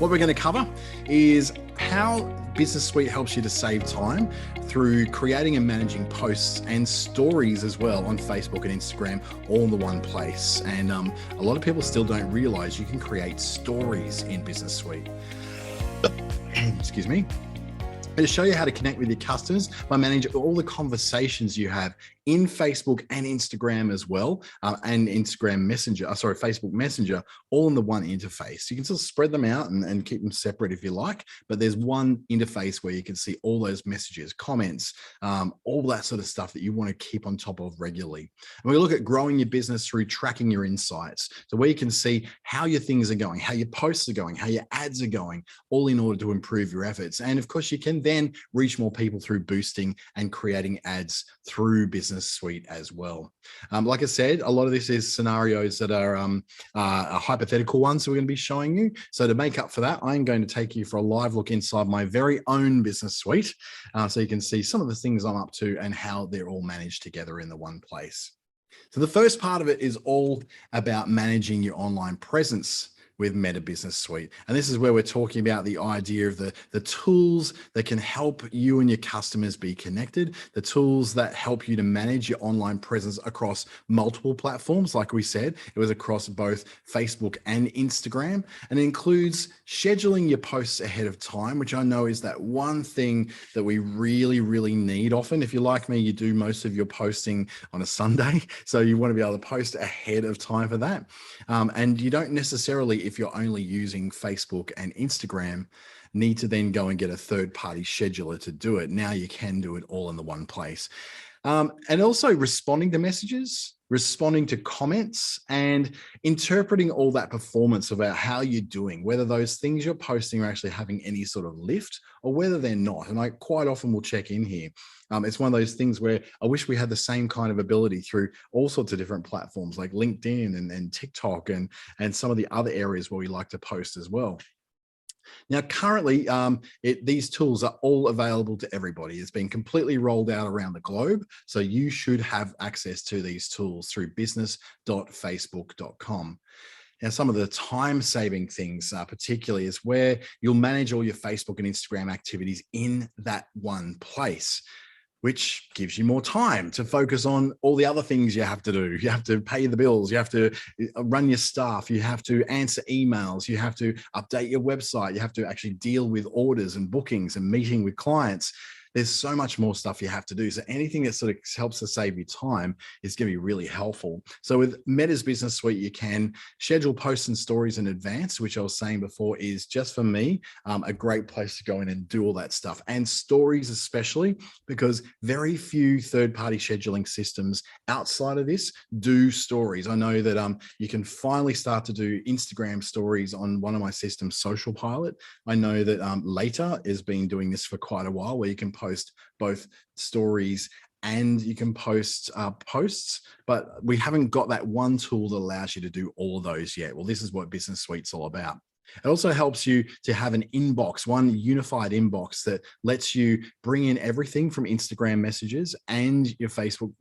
What we're going to cover is how Business Suite helps you to save time through creating and managing posts and stories as well on Facebook and Instagram, all in the one place. And a lot of people still don't realize you can create stories in Business Suite. Excuse me. To show you how to connect with your customers by managing all the conversations you have in Facebook and Instagram as well, and Facebook Messenger, all in the one interface. You can still spread them out and keep them separate if you like, but there's one interface where you can see all those messages, comments, all that sort of stuff that you want to keep on top of regularly. And we look at growing your business through tracking your insights. So where you can see how your things are going, how your posts are going, how your ads are going, all in order to improve your efforts. And of course, you can then reach more people through boosting and creating ads through Business Suite as well. Like I said, a lot of this is scenarios that are a hypothetical ones that we're going to be showing you. So to make up for that, I'm going to take you for a live look inside my very own Business Suite, so you can see some of the things I'm up to and how they're all managed together in the one place. So the first part of it is all about managing your online presence with Meta Business Suite. And this is where we're talking about the idea of the tools that can help you and your customers be connected, the tools that help you to manage your online presence across multiple platforms. Like we said, it was across both Facebook and Instagram, and it includes scheduling your posts ahead of time, which I know is that one thing that we really, really need often. If you're like me, you do most of your posting on a Sunday, so you want to be able to post ahead of time for that. And you don't necessarily, if you're only using Facebook and Instagram, need to then go and get a third-party scheduler to do it. Now you can do it all in the one place. And also responding to messages, responding to comments, and interpreting all that performance about how you're doing, whether those things you're posting are actually having any sort of lift or whether they're not. And I quite often will check in here. It's one of those things where I wish we had the same kind of ability through all sorts of different platforms like LinkedIn and TikTok and some of the other areas where we like to post as well. Now, currently, these tools are all available to everybody. It's been completely rolled out around the globe. So you should have access to these tools through business.facebook.com. Now, some of the time-saving things, particularly, is where you'll manage all your Facebook and Instagram activities in that one place, which gives you more time to focus on all the other things you have to do. You have to pay the bills, you have to run your staff, you have to answer emails, you have to update your website, you have to actually deal with orders and bookings and meeting with clients. There's so much more stuff you have to do. So anything that sort of helps to save you time is going to be really helpful. So with Meta's Business Suite, you can schedule posts and stories in advance, which I was saying before is just for me, a great place to go in and do all that stuff. And stories especially, because very few third-party scheduling systems outside of this do stories. I know that you can finally start to do Instagram stories on one of my systems, Social Pilot. I know that Later has been doing this for quite a while, where you can post both stories and you can post posts, but we haven't got that one tool that allows you to do all of those yet. Well, this is what Business Suite's all about. It also helps you to have an inbox, one unified inbox that lets you bring in everything from Instagram messages and your Facebook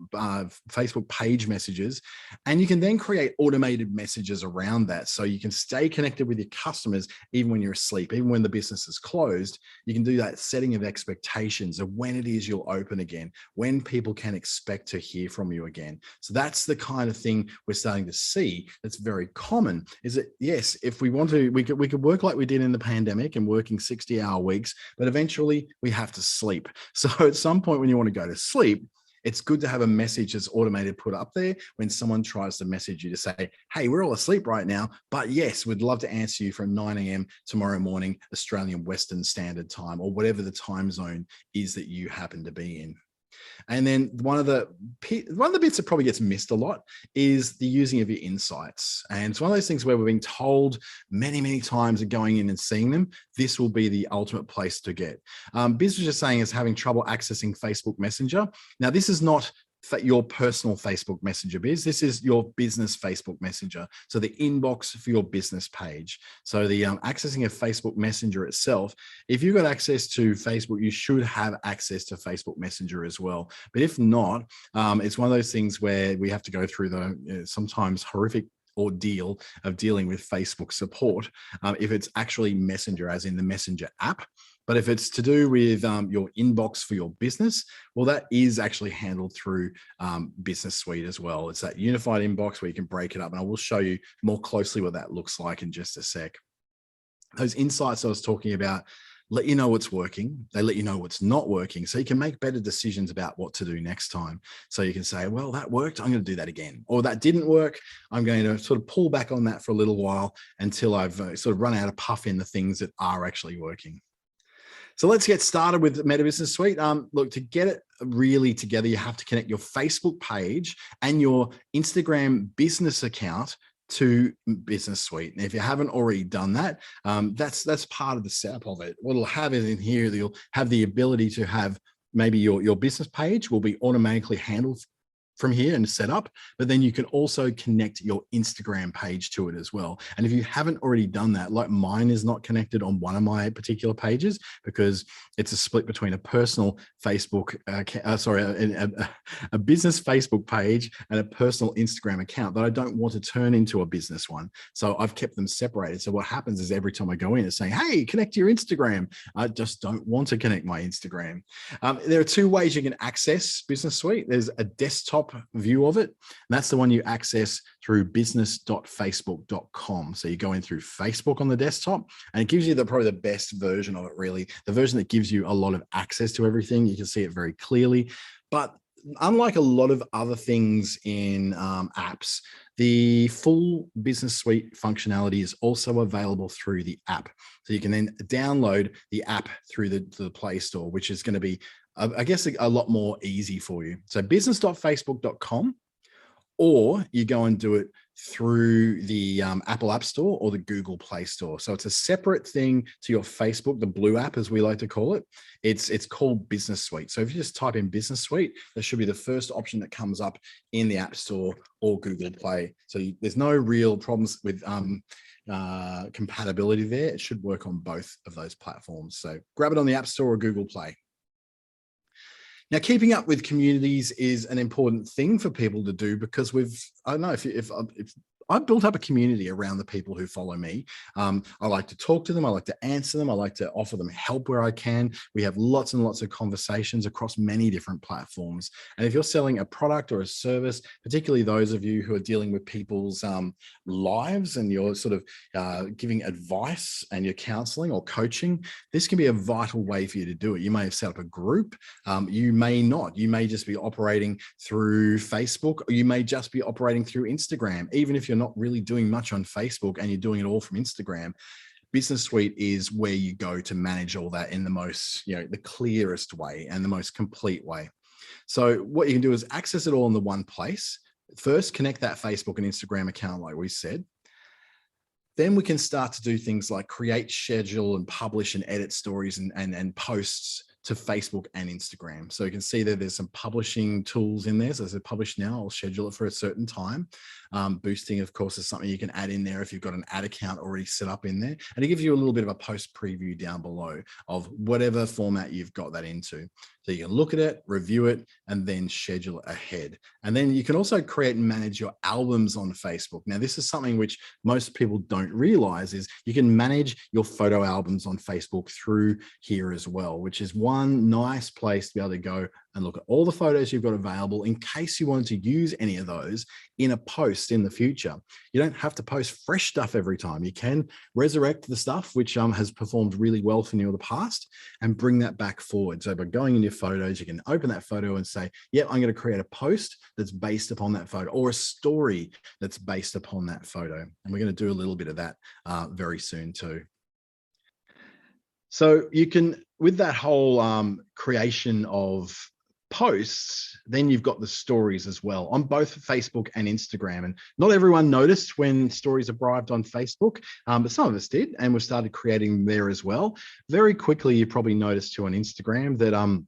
page messages. And you can then create automated messages around that. So you can stay connected with your customers even when you're asleep, even when the business is closed. You can do that setting of expectations of when it is you'll open again, when people can expect to hear from you again. So that's the kind of thing we're starting to see that's very common, is that, yes, if we want to, we could work like we did in the pandemic and working 60-hour weeks, but eventually we have to sleep. So at some point when you want to go to sleep, it's good to have a message that's automated put up there when someone tries to message you to say, hey, we're all asleep right now, but yes, we'd love to answer you from 9 a.m. tomorrow morning, Australian Western Standard Time, or whatever the time zone is that you happen to be in. And then one of the bits that probably gets missed a lot is the using of your insights. And it's one of those things where we're being told many, many times and going in and seeing them, this will be the ultimate place to get. Biz was just saying is having trouble accessing Facebook Messenger. Now, this is not your personal Facebook Messenger, Biz. This is your business Facebook Messenger. So the inbox for your business page. So the accessing of Facebook Messenger itself, if you've got access to Facebook, you should have access to Facebook Messenger as well. But if not, it's one of those things where we have to go through the sometimes horrific ordeal of dealing with Facebook support if it's actually Messenger, as in the Messenger app. But if it's to do with your inbox for your business, well, that is actually handled through Business Suite as well. It's that unified inbox where you can break it up. And I will show you more closely what that looks like in just a sec. Those insights I was talking about let you know what's working. They let you know what's not working. So you can make better decisions about what to do next time. So you can say, well, that worked, I'm going to do that again. Or that didn't work, I'm going to sort of pull back on that for a little while until I've sort of run out of puff in the things that are actually working. So let's get started with Meta Business Suite. Look, to get it really together, you have to connect your Facebook page and your Instagram business account to Business Suite. And if you haven't already done that, that's part of the setup of it. What it'll have is in here, you'll have the ability to have maybe your business page will be automatically handled from here and set up, but then you can also connect your Instagram page to it as well. And if you haven't already done that, like mine is not connected on one of my particular pages because it's a split between a personal Facebook, a business Facebook page and a personal Instagram account that I don't want to turn into a business one. So I've kept them separated. So what happens is every time I go in, it's saying, hey, connect to your Instagram. I just don't want to connect my Instagram. There are two ways you can access Business Suite. There's a desktop view of it, and that's the one you access through business.facebook.com. So you go in through Facebook on the desktop, and it gives you probably the best version of it, really, the version that gives you a lot of access to everything. You can see it very clearly, but unlike a lot of other things in apps, the full Business Suite functionality is also available through the app. So you can then download the app through the Play Store, which is going to be, I guess, a lot more easy for you. So business.facebook.com, or you go and do it through the Apple App Store or the Google Play Store. So it's a separate thing to your Facebook, the blue app, as we like to call it. It's called Business Suite. So if you just type in Business Suite, that should be the first option that comes up in the App Store or Google Play. So there's no real problems with compatibility there. It should work on both of those platforms. So grab it on the App Store or Google Play. Now, keeping up with communities is an important thing for people to do because I don't know if I've built up a community around the people who follow me. I like to talk to them. I like to answer them. I like to offer them help where I can. We have lots and lots of conversations across many different platforms. And if you're selling a product or a service, particularly those of you who are dealing with people's lives and you're sort of giving advice and you're counseling or coaching, this can be a vital way for you to do it. You may have set up a group. You may not. You may just be operating through Facebook, or you may just be operating through Instagram. Even if you're not really doing much on Facebook and you're doing it all from Instagram, Business Suite is where you go to manage all that in the most, the clearest way and the most complete way. So what you can do is access it all in the one place. First, connect that Facebook and Instagram account, like we said. Then we can start to do things like create, schedule, and publish and edit stories and posts to Facebook and Instagram. So you can see that there's some publishing tools in there. So as I publish now, I'll schedule it for a certain time. Boosting, of course, is something you can add in there if you've got an ad account already set up in there. And it gives you a little bit of a post preview down below of whatever format you've got that into. So you can look at it, review it, and then schedule it ahead. And then you can also create and manage your albums on Facebook. Now, this is something which most people don't realize is you can manage your photo albums on Facebook through here as well, which is one nice place to be able to go and look at all the photos you've got available in case you wanted to use any of those in a post in the future. You don't have to post fresh stuff every time. You can resurrect the stuff which has performed really well for you in the past and bring that back forward. So by going in your photos, you can open that photo and say, yeah, I'm going to create a post that's based upon that photo, or a story that's based upon that photo. And we're going to do a little bit of that very soon too. So you can, with that whole creation of posts, then you've got the stories as well on both Facebook and Instagram. And not everyone noticed when stories arrived on Facebook, but some of us did, and we started creating them there as well. Very quickly, you probably noticed too on Instagram that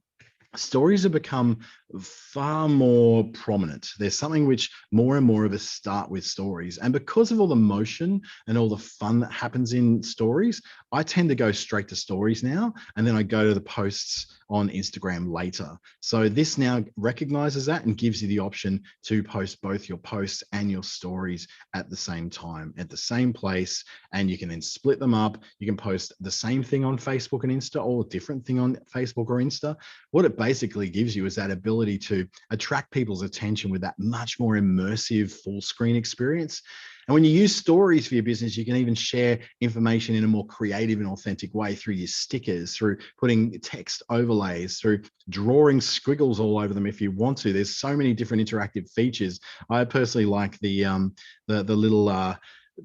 stories have become far more prominent. There's something which more and more of us start with stories. And because of all the motion and all the fun that happens in stories, I tend to go straight to stories now. And then I go to the posts on Instagram later. So this now recognizes that and gives you the option to post both your posts and your stories at the same time, at the same place, and you can then split them up. You can post the same thing on Facebook and Insta or a different thing on Facebook or Insta. What it basically gives you is that ability to attract people's attention with that much more immersive full screen experience. And when you use stories for your business, you can even share information in a more creative and authentic way through your stickers, through putting text overlays, through drawing squiggles all over them if you want to. There's so many different interactive features. I personally like the little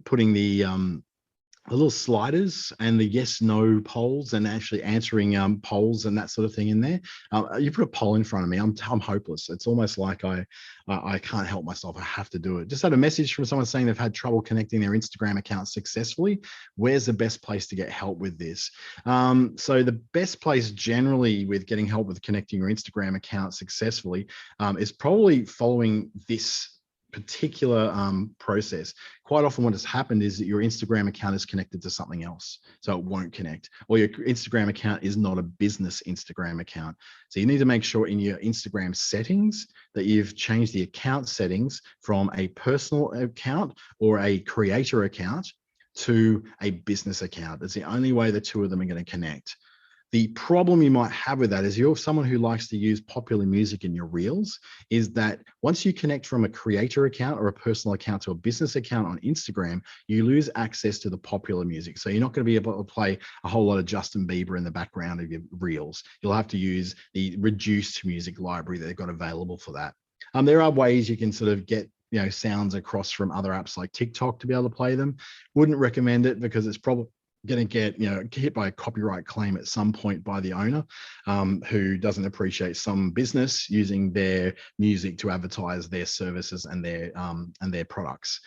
putting the little sliders and the yes no polls and actually answering polls and that sort of thing in there. You put a poll in front of me, I'm hopeless. It's almost like I can't help myself. I have to do it. Just had a message from someone saying they've had trouble connecting their Instagram account successfully. Where's the best place to get help with this? So the best place generally with getting help with connecting your Instagram account successfully is probably following this particular process. Quite often what has happened is that your Instagram account is connected to something else, so it won't connect, or your Instagram account is not a business Instagram account. So you need to make sure in your Instagram settings that you've changed the account settings from a personal account or a creator account to a business account. That's the only way the two of them are going to connect. The problem you might have with that is you're someone who likes to use popular music in your reels, is that once you connect from a creator account or a personal account to a business account on Instagram, you lose access to the popular music. So you're not going to be able to play a whole lot of Justin Bieber in the background of your reels. You'll have to use the reduced music library that they've got available for that. There are ways you can sort of get sounds across from other apps like TikTok to be able to play them. Wouldn't recommend it because it's probably going to get hit by a copyright claim at some point by the owner who doesn't appreciate some business using their music to advertise their services and their products.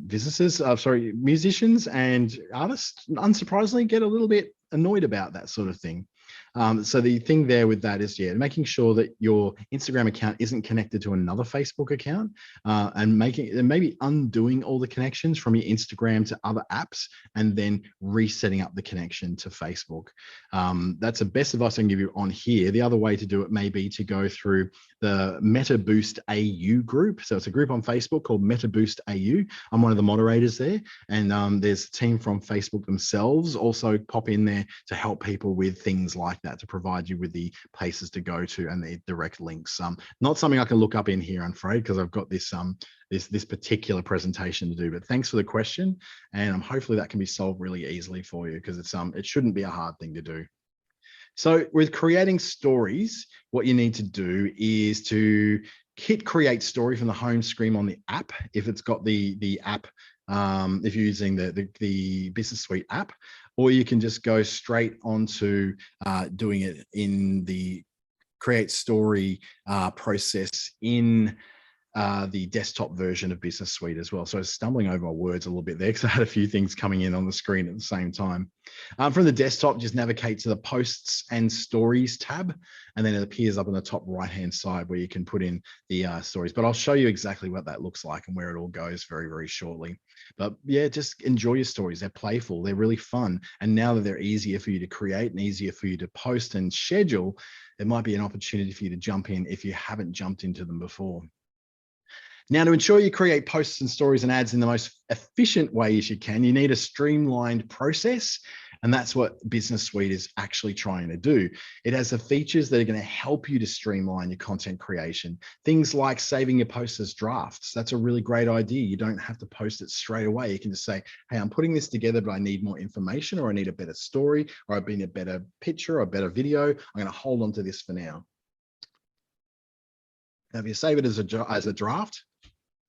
Musicians and artists, unsurprisingly, get a little bit annoyed about that sort of thing. So the thing there with that is, making sure that your Instagram account isn't connected to another Facebook account and maybe undoing all the connections from your Instagram to other apps and then resetting up the connection to Facebook. That's the best advice I can give you on here. The other way to do it may be to go through the Meta Boost AU group. So it's a group on Facebook called Meta Boost AU. I'm one of the moderators there, and there's a team from Facebook themselves also pop in there to help people with things like that, to provide you with the places to go to and the direct links. Not something I can look up in here, I'm afraid, because I've got this this particular presentation to do. But thanks for the question, and hopefully that can be solved really easily for you, because it shouldn't be a hard thing to do. So with creating stories, what you need to do is to hit create story from the home screen on the app if it's got the app, if you're using the Business Suite app, or you can just go straight onto doing it in the create story process in the desktop version of Business Suite as well. So I was stumbling over my words a little bit there because I had a few things coming in on the screen at the same time. From the desktop, just navigate to the Posts and Stories tab, and then it appears up on the top right-hand side where you can put in the stories. But I'll show you exactly what that looks like and where it all goes very, very shortly. But yeah, just enjoy your stories. They're playful. They're really fun. And now that they're easier for you to create and easier for you to post and schedule, there might be an opportunity for you to jump in if you haven't jumped into them before. Now, to ensure you create posts and stories and ads in the most efficient way as you can, you need a streamlined process. And that's what Business Suite is actually trying to do. It has the features that are going to help you to streamline your content creation. Things like saving your posts as drafts. That's a really great idea. You don't have to post it straight away. You can just say, hey, I'm putting this together, but I need more information, or I need a better story, or I need a better picture or a better video. I'm going to hold on to this for now. Now, if you save it as a draft,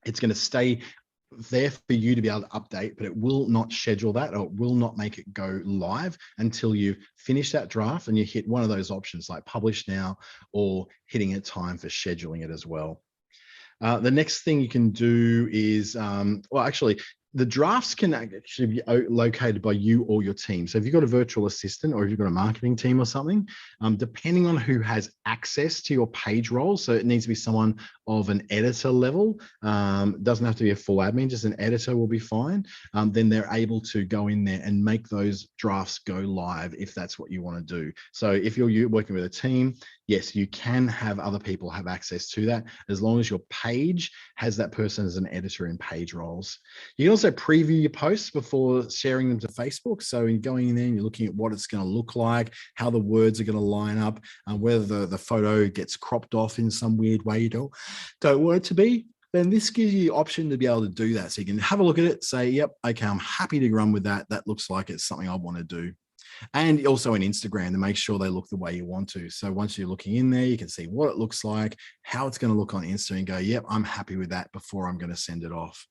it's going to stay there for you to be able to update, but it will not schedule that, or it will not make it go live until you finish that draft and you hit one of those options like publish now, or hitting it time for scheduling it as well. The next thing you can do is, the drafts can actually be located by you or your team. So if you've got a virtual assistant or if you've got a marketing team or something, depending on who has access to your page roles, so it needs to be someone of an editor level, doesn't have to be a full admin, just an editor will be fine. Then they're able to go in there and make those drafts go live if that's what you want to do. So if you're working with a team, yes, you can have other people have access to that as long as your page has that person as an editor in page roles. You can also preview your posts before sharing them to Facebook. So in going in there and you're looking at what it's going to look like, how the words are going to line up, whether the photo gets cropped off in some weird way you don't want it to be, then this gives you the option to be able to do that. So you can have a look at it, say, yep, okay, I'm happy to run with that. That looks like it's something I want to do. And also in Instagram to make sure they look the way you want to. So once you're looking in there, you can see what it looks like, how it's going to look on Insta and go, yep, I'm happy with that before I'm going to send it off.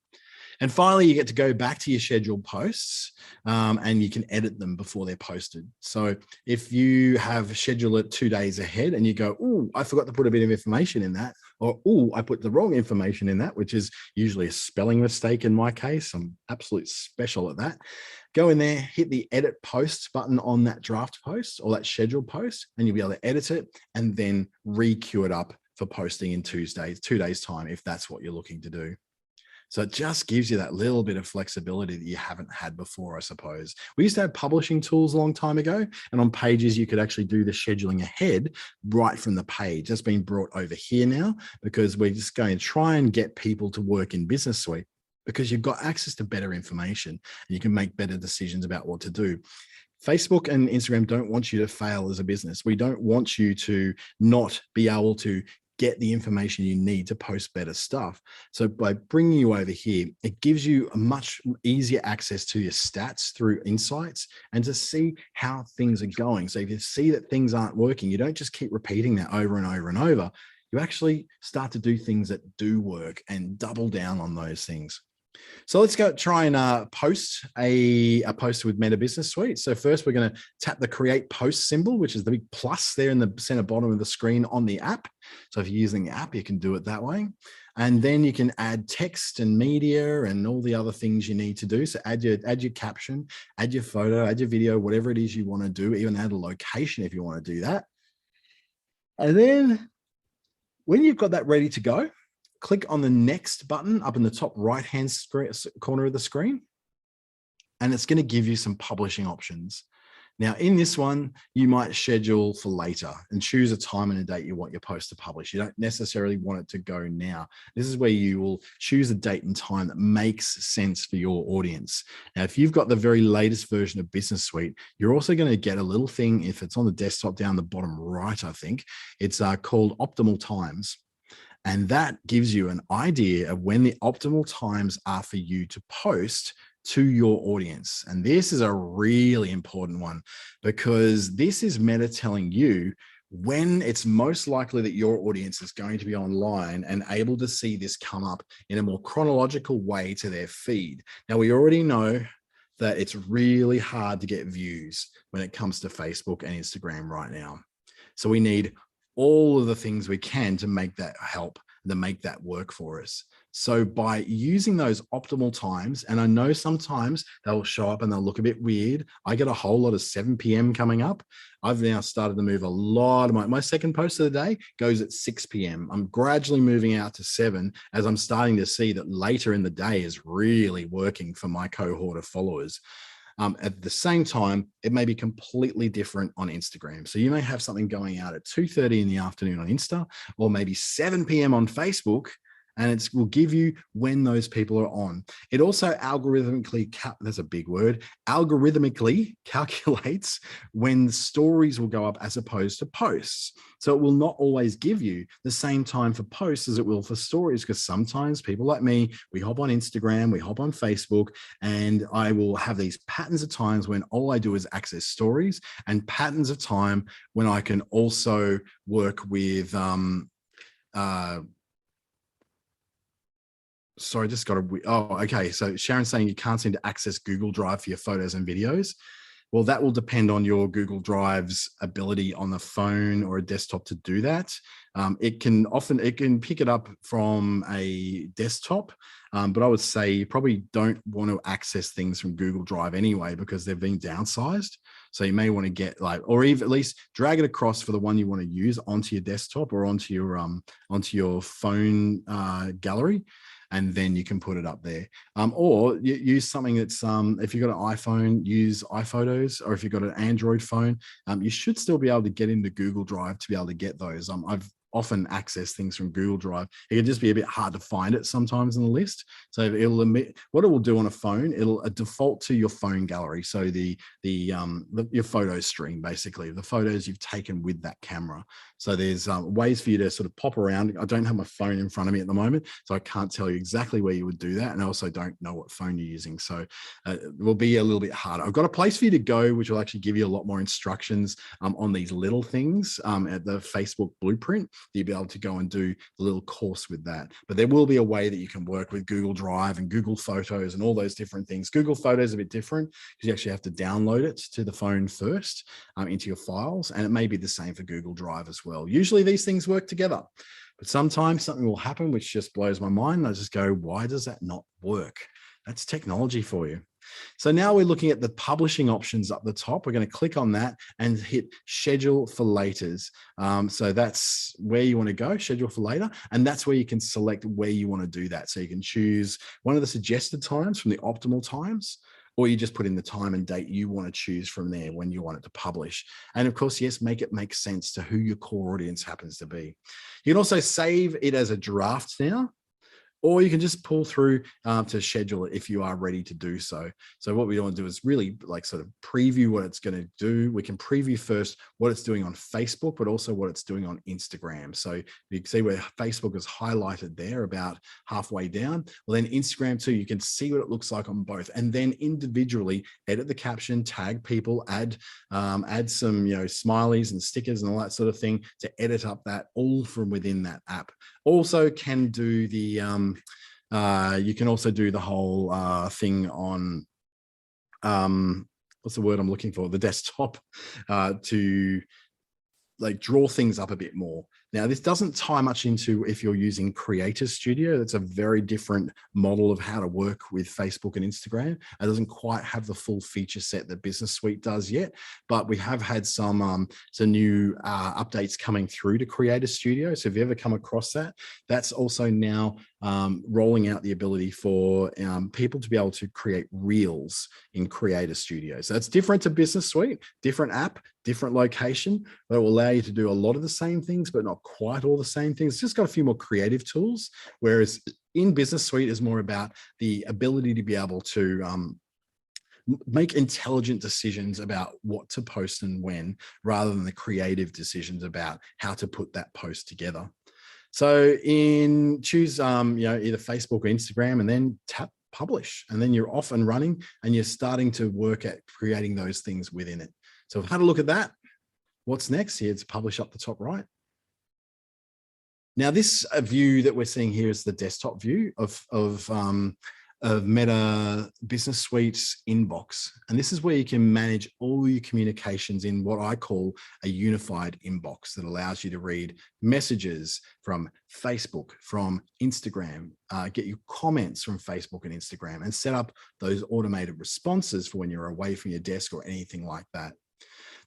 And finally, you get to go back to your scheduled posts and you can edit them before they're posted. So if you have scheduled it 2 days ahead and you go, oh, I forgot to put a bit of information in that, or oh, I put the wrong information in that, which is usually a spelling mistake in my case. I'm absolute special at that. Go in there, hit the edit posts button on that draft post or that scheduled post, and you'll be able to edit it and then re-queue it up for posting in 2 days time, if that's what you're looking to do. So it just gives you that little bit of flexibility that you haven't had before, I suppose. We used to have publishing tools a long time ago, and on Pages, you could actually do the scheduling ahead right from the page. That's been brought over here now because we're just going to try and get people to work in Business Suite because you've got access to better information and you can make better decisions about what to do. Facebook and Instagram don't want you to fail as a business. We don't want you to not be able to get the information you need to post better stuff. So by bringing you over here, it gives you a much easier access to your stats through insights and to see how things are going. So if you see that things aren't working, you don't just keep repeating that over and over and over. You actually start to do things that do work and double down on those things. So let's go try and post a post with Meta Business Suite. So first we're going to tap the create post symbol, which is the big plus there in the center bottom of the screen on the app. So if you're using the app, you can do it that way. And then you can add text and media and all the other things you need to do. So add your caption, add your photo, add your video, whatever it is you want to do, even add a location if you want to do that. And then when you've got that ready to go, click on the next button up in the top right-hand corner of the screen, and it's going to give you some publishing options. Now, in this one, you might schedule for later and choose a time and a date you want your post to publish. You don't necessarily want it to go now. This is where you will choose a date and time that makes sense for your audience. Now, if you've got the very latest version of Business Suite, you're also going to get a little thing, if it's on the desktop down the bottom right, I think, it's called Optimal Times. And that gives you an idea of when the optimal times are for you to post to your audience. And this is a really important one because this is Meta telling you when it's most likely that your audience is going to be online and able to see this come up in a more chronological way to their feed. Now, we already know that it's really hard to get views when it comes to Facebook and Instagram right now. So we need all of the things we can to make that help, to make that work for us. So by using those optimal times, and I know sometimes they'll show up and they'll look a bit weird. I get a whole lot of 7 p.m. coming up. I've now started to move a lot of my second post of the day goes at 6 p.m. I'm gradually moving out to 7 as I'm starting to see that later in the day is really working for my cohort of followers. At the same time, it may be completely different on Instagram. So you may have something going out at 2:30 in the afternoon on Insta, or maybe 7 p.m. on Facebook, and it will give you when those people are on. It also algorithmically, that's a big word, algorithmically calculates when stories will go up as opposed to posts. So it will not always give you the same time for posts as it will for stories, because sometimes people like me, we hop on Instagram, we hop on Facebook, and I will have these patterns of times when all I do is access stories, and patterns of time when I can also work with, sorry, just got a, oh, okay. So Sharon's saying you can't seem to access Google Drive for your photos and videos. Well, that will depend on your Google Drive's ability on the phone or a desktop to do that. It can pick it up from a desktop, but I would say you probably don't want to access things from Google Drive anyway, because they're being downsized. So you may want to get or even at least drag it across for the one you want to use onto your desktop or onto your phone gallery. And then you can put it up there. Or use something that's, if you've got an iPhone, use iPhotos, or if you've got an Android phone, you should still be able to get into Google Drive to be able to get those. I've often access things from Google Drive. It can just be a bit hard to find it sometimes in the list. So what it will do on a phone, it'll default to your phone gallery. So your photo stream, basically, the photos you've taken with that camera. So there's ways for you to sort of pop around. I don't have my phone in front of me at the moment, so I can't tell you exactly where you would do that. And I also don't know what phone you're using. So it will be a little bit harder. I've got a place for you to go, which will actually give you a lot more instructions on these little things at the Facebook blueprint. You'll be able to go and do a little course with that. But there will be a way that you can work with Google Drive and Google Photos and all those different things. Google Photos is a bit different because you actually have to download it to the phone first into your files. And it may be the same for Google Drive as well. Usually these things work together, but sometimes something will happen which just blows my mind. I just go, why does that not work? That's technology for you. So now we're looking at the publishing options up the top. We're going to click on that and hit schedule for laters. So that's where you want to go, schedule for later. And that's where you can select where you want to do that. So you can choose one of the suggested times from the optimal times, or you just put in the time and date you want to choose from there when you want it to publish. And of course, yes, make it make sense to who your core audience happens to be. You can also save it as a draft now, or you can just pull through to schedule it if you are ready to do so. So what we want to do is really sort of preview what it's going to do. We can preview first what it's doing on Facebook, but also what it's doing on Instagram. So you can see where Facebook is highlighted there about halfway down. Well, then Instagram too, you can see what it looks like on both, and then individually edit the caption, tag people, add some smileys and stickers and all that sort of thing to edit up that all from within that app. Also can do the you can also do the whole thing on what's the word I'm looking for, the desktop, to draw things up a bit more. Now, this doesn't tie much into if you're using Creator Studio. It's a very different model of how to work with Facebook and Instagram. It doesn't quite have the full feature set that Business Suite does yet, but we have had some new updates coming through to Creator Studio. So if you ever come across that, that's also now rolling out the ability for people to be able to create reels in Creator Studio. So that's different to Business Suite, different app, different location, but it will allow you to do a lot of the same things, but not quite all the same things. It's just got a few more creative tools, whereas in Business Suite is more about the ability to be able to make intelligent decisions about what to post and when, rather than the creative decisions about how to put that post together. So choose either Facebook or Instagram, and then tap publish, and then you're off and running, and you're starting to work at creating those things within it. So we've had a look at that. What's next? Here, it's publish up the top right. Now, this view that we're seeing here is the desktop view of Meta Business Suite's inbox. And this is where you can manage all your communications in what I call a unified inbox that allows you to read messages from Facebook, from Instagram, get your comments from Facebook and Instagram, and set up those automated responses for when you're away from your desk or anything like that.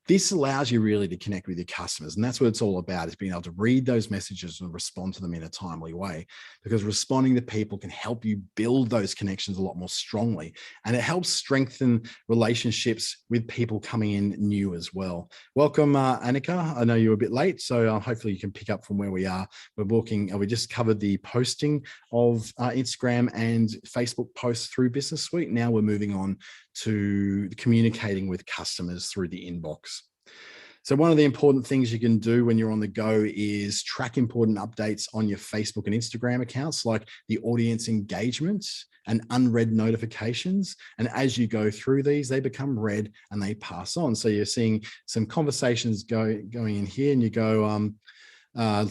This allows you really to connect with your customers. And that's what it's all about, is being able to read those messages and respond to them in a timely way, because responding to people can help you build those connections a lot more strongly. And it helps strengthen relationships with people coming in new as well. Welcome, Annika. I know you're a bit late, so hopefully you can pick up from where we are. We just covered the posting of Instagram and Facebook posts through Business Suite. Now we're moving on to communicating with customers through the inbox. So one of the important things you can do when you're on the go is track important updates on your Facebook and Instagram accounts, like the audience engagement and unread notifications. And as you go through these, they become read and they pass on. So you're seeing some conversations going in here, and you go,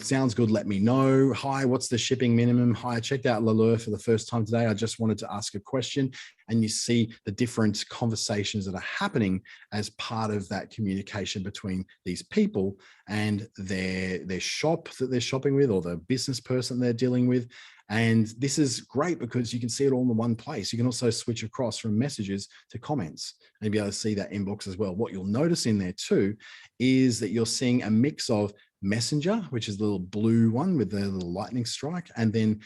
sounds good, let me know. Hi, what's the shipping minimum? Hi, I checked out Lalure for the first time today. I just wanted to ask a question. and you see the different conversations that are happening as part of that communication between these people and their shop that they're shopping with, or the business person they're dealing with. And this is great because you can see it all in one place. You can also switch across from messages to comments and be able to see that inbox as well. What you'll notice in there too is that you're seeing a mix of Messenger, which is the little blue one with the little lightning strike, and then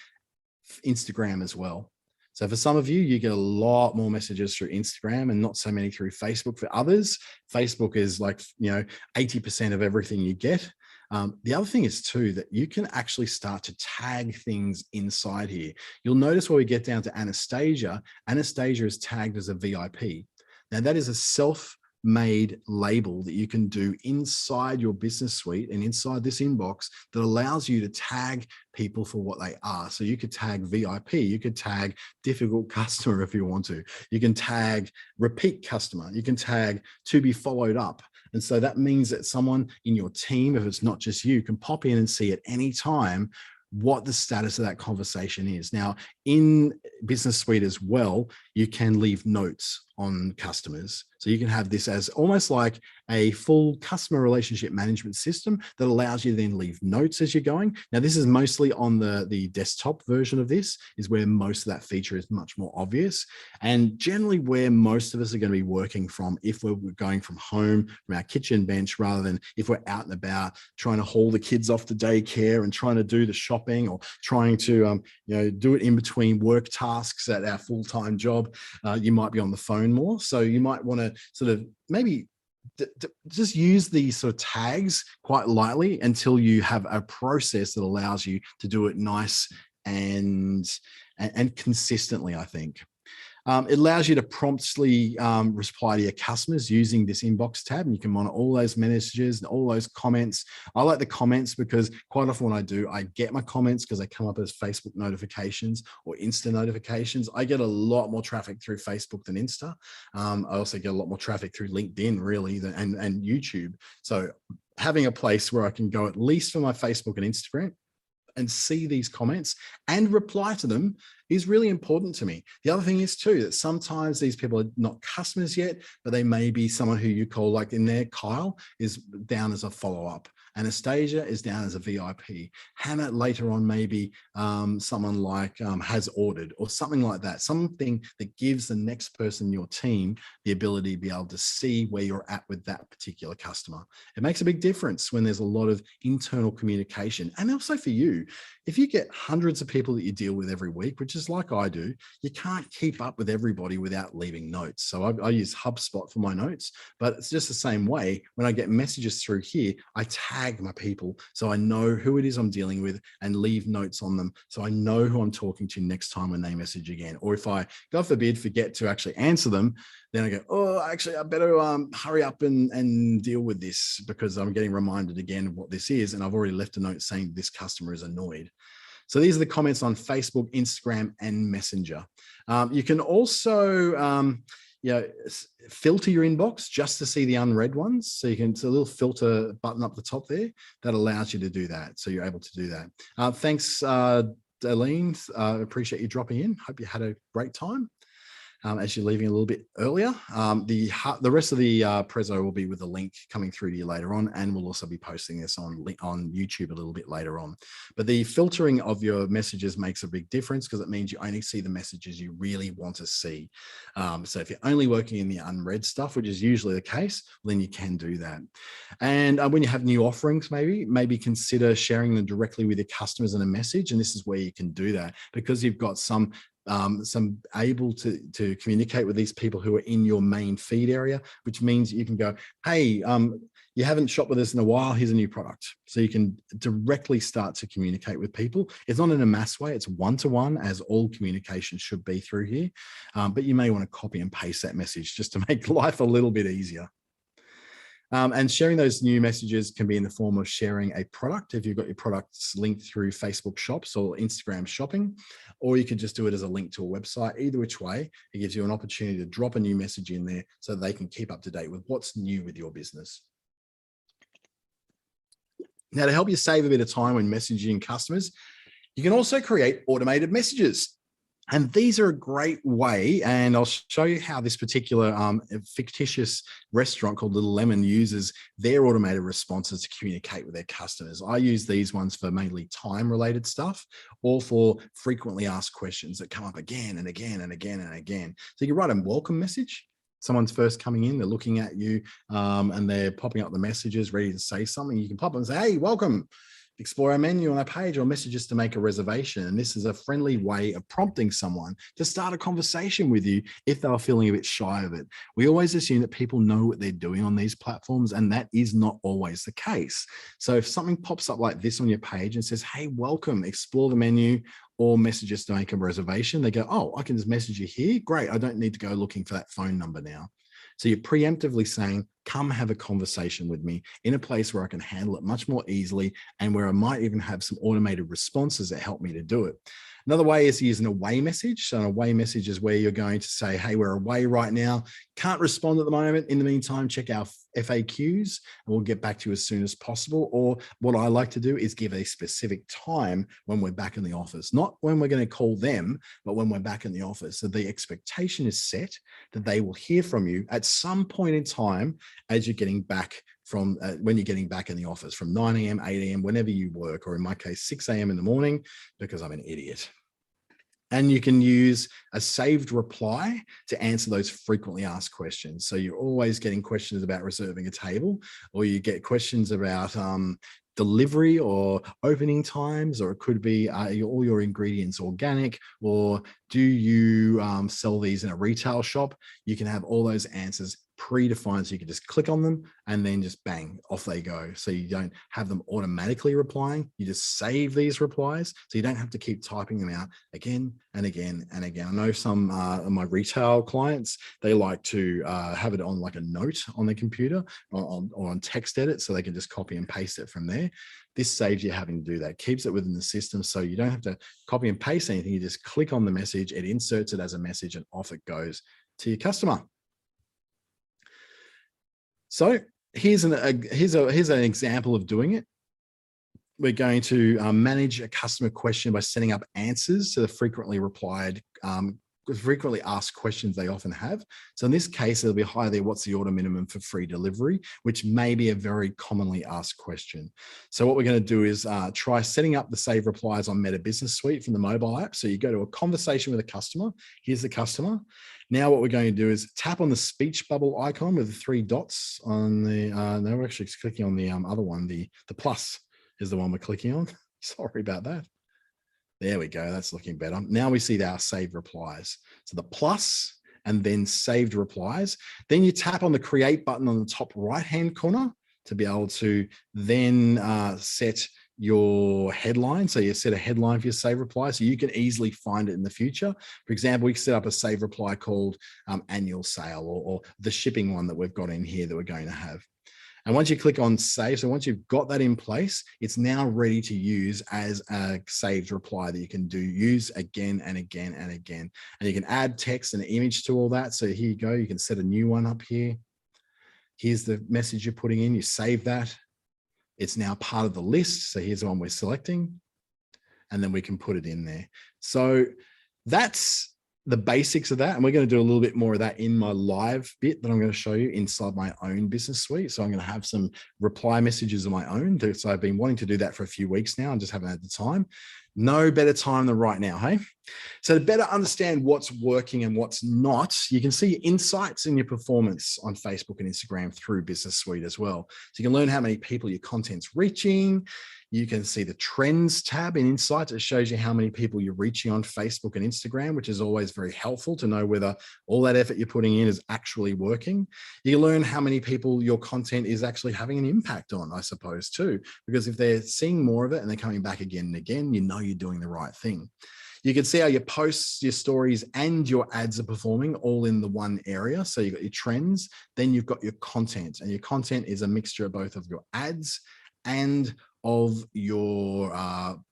Instagram as well. So for some of you, you get a lot more messages through Instagram and not so many through Facebook. For others, Facebook is like, 80% of everything you get. The other thing is too, that you can actually start to tag things inside here. You'll notice when we get down to Anastasia, Anastasia is tagged as a VIP. Now that is a self-made label that you can do inside your business suite and inside this inbox that allows you to tag people for what they are. So you could tag VIP, you could tag difficult customer if you want to. You can tag repeat customer, you can tag to be followed up. And so that means that someone in your team, if it's not just you, can pop in and see at any time what the status of that conversation is. Now, in Business Suite as well, you can leave notes on customers. So you can have this as almost like a full customer relationship management system that allows you to then leave notes as you're going. Now, this is mostly on the desktop version of this, is where most of that feature is much more obvious. And generally where most of us are going to be working from if we're going from home, from our kitchen bench, rather than if we're out and about trying to haul the kids off to daycare and trying to do the shopping, or trying to do it in between work tasks at our full-time job. You might be on the phone more. So you might want to sort of maybe just use these sort of tags quite lightly until you have a process that allows you to do it nice and consistently, I think. It allows you to promptly reply to your customers using this inbox tab, and you can monitor all those messages and all those comments. I like the comments because quite often when I do, I get my comments because they come up as Facebook notifications or Insta notifications. I get a lot more traffic through Facebook than Insta. I also get a lot more traffic through LinkedIn, really, and YouTube. So having a place where I can go at least for my Facebook and Instagram and see these comments and reply to them is really important to me. The other thing is too, that sometimes these people are not customers yet, but they may be someone who you call, like in there, Kyle is down as a follow-up. Anastasia is down as a VIP. Hannah later on, maybe someone like has ordered or something like that. Something that gives the next person in your team the ability to be able to see where you're at with that particular customer. It makes a big difference when there's a lot of internal communication. And also for you, if you get hundreds of people that you deal with every week, which is like I do, you can't keep up with everybody without leaving notes. So I use HubSpot for my notes, but it's just the same way. When I get messages through here, I tag my people so I know who it is I'm dealing with and leave notes on them so I know who I'm talking to next time when they message again. Or if I, God forbid, forget to actually answer them, then I go, oh, actually, I better hurry up and deal with this because I'm getting reminded again of what this is. And I've already left a note saying this customer is annoyed. So these are the comments on Facebook, Instagram, and Messenger. You can also filter your inbox just to see the unread ones. So you can, it's a little filter button up the top there that allows you to do that. So you're able to do that. Thanks, Aline. Appreciate you dropping in. Hope you had a great time. As you're leaving a little bit earlier. The rest of the prezzo will be with a link coming through to you later on, and we'll also be posting this on YouTube a little bit later on. But the filtering of your messages makes a big difference because it means you only see the messages you really want to see. So if you're only working in the unread stuff, which is usually the case, then you can do that. And when you have new offerings, maybe consider sharing them directly with your customers in a message. And this is where you can do that because you've got some able to communicate with these people who are in your main feed area, which means you can go, hey, you haven't shopped with us in a while, here's a new product. So you can directly start to communicate with people. It's not in a mass way, it's one-to-one, as all communication should be through here. But you may want to copy and paste that message just to make life a little bit easier. And sharing those new messages can be in the form of sharing a product if you've got your products linked through Facebook Shops or Instagram Shopping, or you could just do it as a link to a website. Either which way, it gives you an opportunity to drop a new message in there so they can keep up to date with what's new with your business. Now, to help you save a bit of time when messaging customers, you can also create automated messages. And these are a great way, and I'll show you how this particular fictitious restaurant called Little Lemon uses their automated responses to communicate with their customers. I use these ones for mainly time-related stuff, or for frequently asked questions that come up again and again and again and again. So you can write a welcome message. Someone's first coming in, they're looking at you, and they're popping up the messages, ready to say something. You can pop them and say, hey, welcome. Explore our menu on our page, or messages to make a reservation. And this is a friendly way of prompting someone to start a conversation with you if they're feeling a bit shy of it. We always assume that people know what they're doing on these platforms, and that is not always the case. So if something pops up like this on your page and says, hey, welcome, explore the menu, or messages to make a reservation, they go, oh, I can just message you here. Great. I don't need to go looking for that phone number now. So you're preemptively saying, come have a conversation with me in a place where I can handle it much more easily, and where I might even have some automated responses that help me to do it. Another way is to use an away message. So an away message is where you're going to say, hey, we're away right now. Can't respond at the moment. In the meantime, check our FAQs and we'll get back to you as soon as possible. Or what I like to do is give a specific time when we're back in the office, not when we're going to call them, but when we're back in the office. So the expectation is set that they will hear from you at some point in time as you're getting back from when you're getting back in the office, from 9 a.m., 8 a.m., whenever you work, or in my case, 6 a.m. in the morning, because I'm an idiot. And you can use a saved reply to answer those frequently asked questions. So you're always getting questions about reserving a table, or you get questions about delivery or opening times, or it could be all your ingredients organic, or do you sell these in a retail shop? You can have all those answers predefined, so you can just click on them and then just bang, off they go. So you don't have them automatically replying. You just save these replies, so you don't have to keep typing them out again and again and again. I know some of my retail clients, they like to have it on like a note on their computer, or on text edit, so they can just copy and paste it from there. This saves you having to do that, keeps it within the system, so you don't have to copy and paste anything. You just click on the message, it inserts it as a message, and off it goes to your customer. So here's an example of doing it. We're going to manage a customer question by setting up answers to the frequently asked questions they often have. So in this case, it'll be hi there, what's the order minimum for free delivery, which may be a very commonly asked question. So what we're going to do is try setting up the save replies on Meta Business Suite from the mobile app. So you go to a conversation with a customer. Here's the customer. Now what we're going to do is tap on the speech bubble icon with the 3 dots on the, no, we're actually clicking on the other one, the plus is the one we're clicking on. Sorry about that. There we go. That's looking better. Now we see our saved replies. So the plus and then saved replies. Then you tap on the create button on the top right-hand corner to be able to then set your headline. So you set a headline for your save reply, so you can easily find it in the future. For example, we can set up a save reply called annual sale, or the shipping one that we've got in here that we're going to have. And once you click on save, so once you've got that in place, it's now ready to use as a saved reply that you can use again and again and again. And you can add text and image to all that. So here you go. You can set a new one up here. Here's the message you're putting in. You save that. It's now part of the list. So here's the one we're selecting, and then we can put it in there. So that's the basics of that. And we're going to do a little bit more of that in my live bit that I'm going to show you inside my own business suite. So I'm going to have some reply messages of my own. So I've been wanting to do that for a few weeks now and just haven't had the time. No better time than right now, hey? So to better understand what's working and what's not, you can see insights in your performance on Facebook and Instagram through Business Suite as well. So you can learn how many people your content's reaching. You can see the trends tab in Insights. It shows you how many people you're reaching on Facebook and Instagram, which is always very helpful to know whether all that effort you're putting in is actually working. You learn how many people your content is actually having an impact on, I suppose, too, because if they're seeing more of it and they're coming back again and again, you know you're doing the right thing. You can see how your posts, your stories, and your ads are performing all in the one area. So you've got your trends, then you've got your content, and your content is a mixture of both of your ads and of your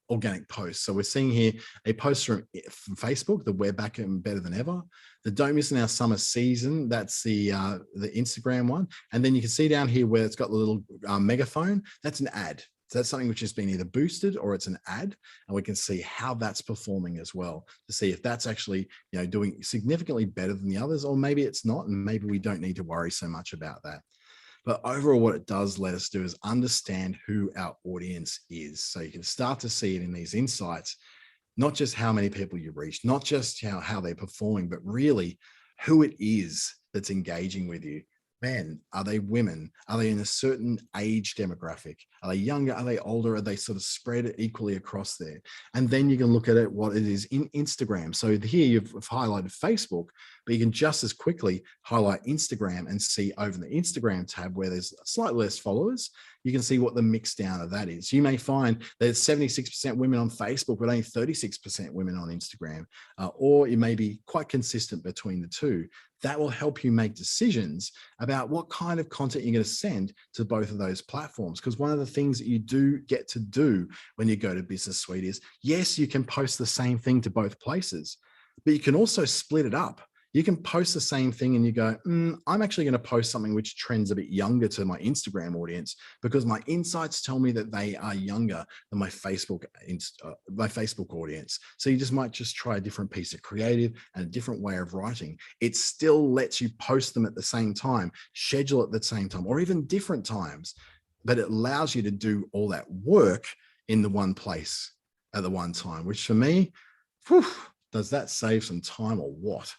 organic posts. So we're seeing here a post from Facebook, the we're back and better than ever. The don't miss in our summer season, that's the Instagram one. And then you can see down here where it's got the little megaphone, that's an ad. So that's something which has been either boosted or it's an ad, and we can see how that's performing as well to see if that's actually, doing significantly better than the others, or maybe it's not, and maybe we don't need to worry so much about that. But overall, what it does let us do is understand who our audience is. So you can start to see it in these insights, not just how many people you reach, not just how they're performing, but really who it is that's engaging with you. Men, are they women? Are they in a certain age demographic? Are they younger? Are they older? Are they sort of spread equally across there? And then you can look at it, what it is in Instagram. So here you've highlighted Facebook, but you can just as quickly highlight Instagram and see over the Instagram tab where there's slightly less followers, you can see what the mix down of that is. You may find there's 76% women on Facebook, but only 36% women on Instagram, or it may be quite consistent between the two. That will help you make decisions about what kind of content you're going to send to both of those platforms. Because one of the things that you do get to do when you go to Business Suite is, yes, you can post the same thing to both places, but you can also split it up. You can post the same thing and you go, I'm actually going to post something which trends a bit younger to my Instagram audience because my insights tell me that they are younger than my Facebook audience. So you might try a different piece of creative and a different way of writing. It still lets you post them at the same time, schedule at the same time, or even different times, but it allows you to do all that work in the one place at the one time, which for me, does that save some time or what?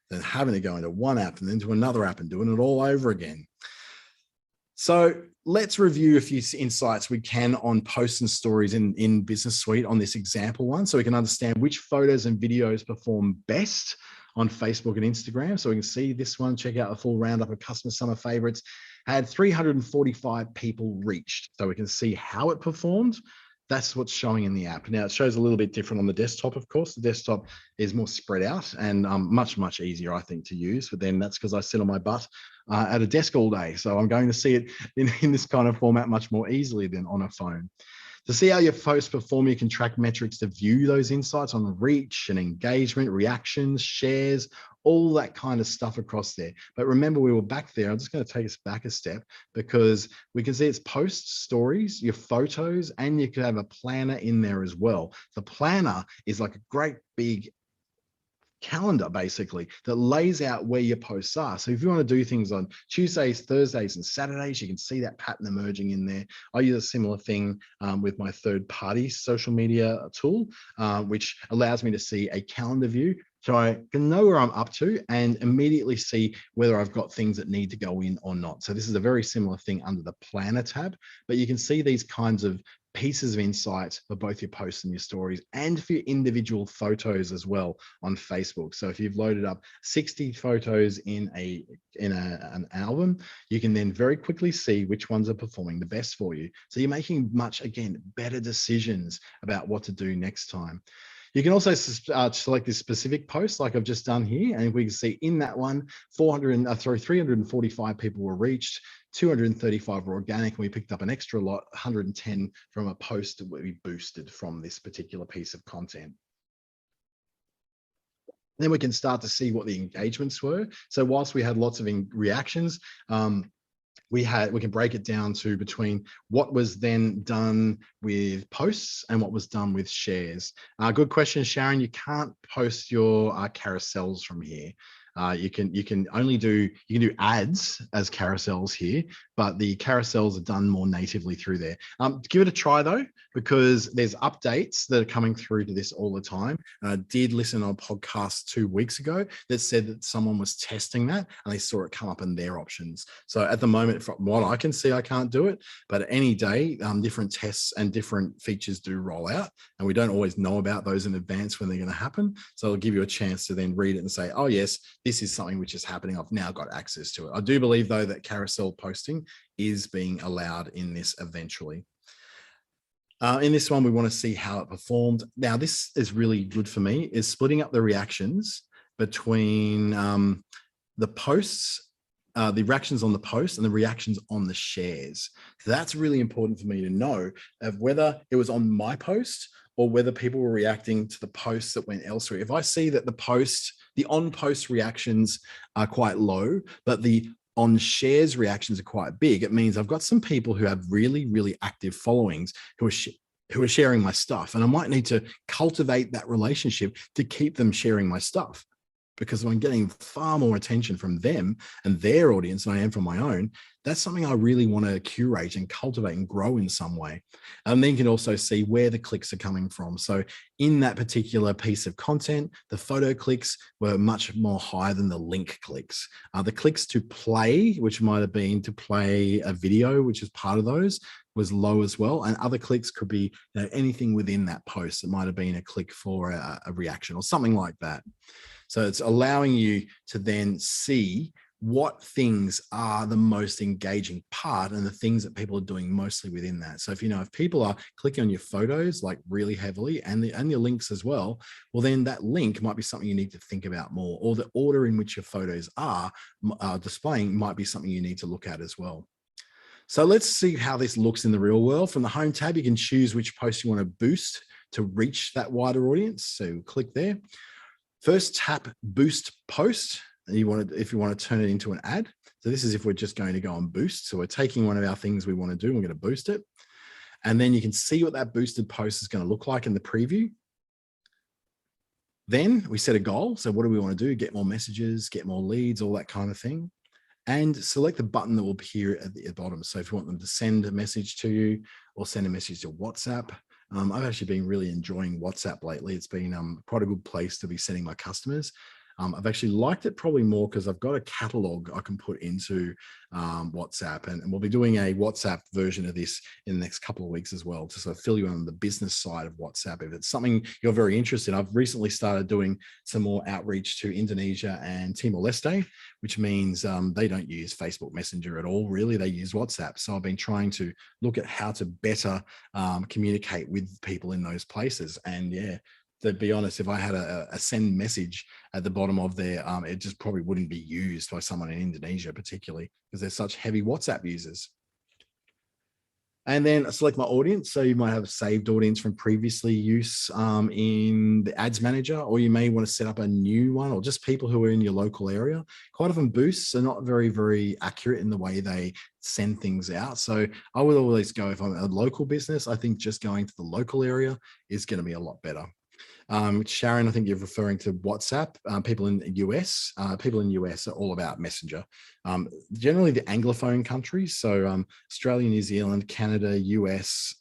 Than having to go into one app and then to another app and doing it all over again. So let's review a few insights we can on posts and stories in Business Suite on this example one, so we can understand which photos and videos perform best on Facebook and Instagram. So we can see this one, check out a full roundup of customer summer favorites, had 345 people reached. So we can see how it performed. That's what's showing in the app. Now it shows a little bit different on the desktop, of course. The desktop is more spread out and much, much easier, I think, to use. But then that's because I sit on my butt at a desk all day. So I'm going to see it in this kind of format much more easily than on a phone. To see how your posts perform, you can track metrics to view those insights on reach and engagement, reactions, shares, all that kind of stuff across there. But remember, we were back there. I'm just going to take us back a step because we can see it's posts, stories, your photos, and you could have a planner in there as well. The planner is like a great big calendar basically that lays out where your posts are. So if you want to do things on Tuesdays, Thursdays, and Saturdays, you can see that pattern emerging in there. I use a similar thing with my third-party social media tool, which allows me to see a calendar view. So I can know where I'm up to and immediately see whether I've got things that need to go in or not. So this is a very similar thing under the planner tab, but you can see these kinds of pieces of insight for both your posts and your stories and for your individual photos as well on Facebook. So if you've loaded up 60 photos in an album, you can then very quickly see which ones are performing the best for you. So you're making better decisions about what to do next time. You can also select this specific post like I've just done here, and we can see in that one, 345 people were reached, 235 were organic, and we picked up an extra lot, 110 from a post that we boosted from this particular piece of content. Then we can start to see what the engagements were. So whilst we had lots of reactions, we can break it down to between what was then done with posts and what was done with shares. Good question, Sharon. You can't post your carousels from here. You can only do ads as carousels here, but the carousels are done more natively through there. Give it a try though, because there's updates that are coming through to this all the time. And I did listen on a podcast 2 weeks ago that said that someone was testing that and they saw it come up in their options. So at the moment, from what I can see, I can't do it, but any day, different tests and different features do roll out, and we don't always know about those in advance when they're going to happen. So it'll give you a chance to then read it and say, oh yes, this is something which is happening. I've now got access to it. I do believe though that carousel posting is being allowed in this eventually. In this one, we want to see how it performed. Now, this is really good for me, is splitting up the reactions between the posts, the reactions on the post and the reactions on the shares. So that's really important for me to know of whether it was on my post or whether people were reacting to the posts that went elsewhere. If I see that the on-post reactions are quite low, but the on shares, reactions are quite big. It means I've got some people who have really, really active followings who are sharing my stuff. And I might need to cultivate that relationship to keep them sharing my stuff, because I'm getting far more attention from them and their audience than I am from my own. That's something I really want to curate and cultivate and grow in some way. And then you can also see where the clicks are coming from. So in that particular piece of content, the photo clicks were much more higher than the link clicks. The clicks to play, which might have been to play a video, which is part of those, was low as well. And other clicks could be anything within that post. It might have been a click for a reaction or something like that. So it's allowing you to then see what things are the most engaging part and the things that people are doing mostly within that. So if people are clicking on your photos like really heavily and your links as well, well, then that link might be something you need to think about more, or the order in which your photos are displaying might be something you need to look at as well. So let's see how this looks in the real world. From the home tab, you can choose which post you want to boost to reach that wider audience. So click there. First, tap Boost Post. And if you want to turn it into an ad. So this is if we're just going to go on Boost. So we're taking one of our things we want to do, and we're going to boost it. And then you can see what that boosted post is going to look like in the preview. Then we set a goal. So what do we want to do? Get more messages, get more leads, all that kind of thing. And select the button that will appear at the bottom. So if you want them to send a message to you or send a message to WhatsApp, I've actually been really enjoying WhatsApp lately. It's been quite a good place to be sending my customers. I've actually liked it probably more because I've got a catalog I can put into WhatsApp, and we'll be doing a WhatsApp version of this in the next couple of weeks as well, to sort of fill you in on the business side of WhatsApp. If it's something you're very interested in, I've recently started doing some more outreach to Indonesia and Timor-Leste, which means they don't use Facebook Messenger at all, really. They use WhatsApp. So I've been trying to look at how to better communicate with people in those places. And yeah, to be honest, if I had a send message at the bottom of there, it just probably wouldn't be used by someone in Indonesia, particularly because they're such heavy WhatsApp users. And then select my audience. So you might have a saved audience from previously use in the ads manager, or you may want to set up a new one, or just people who are in your local area. Quite often boosts are not very, very accurate in the way they send things out. So I would always go, if I'm a local business, I think just going to the local area is going to be a lot better. Sharon, I think you're referring to WhatsApp. People in the US, are all about Messenger. Generally the Anglophone countries, so Australia, New Zealand, Canada, US,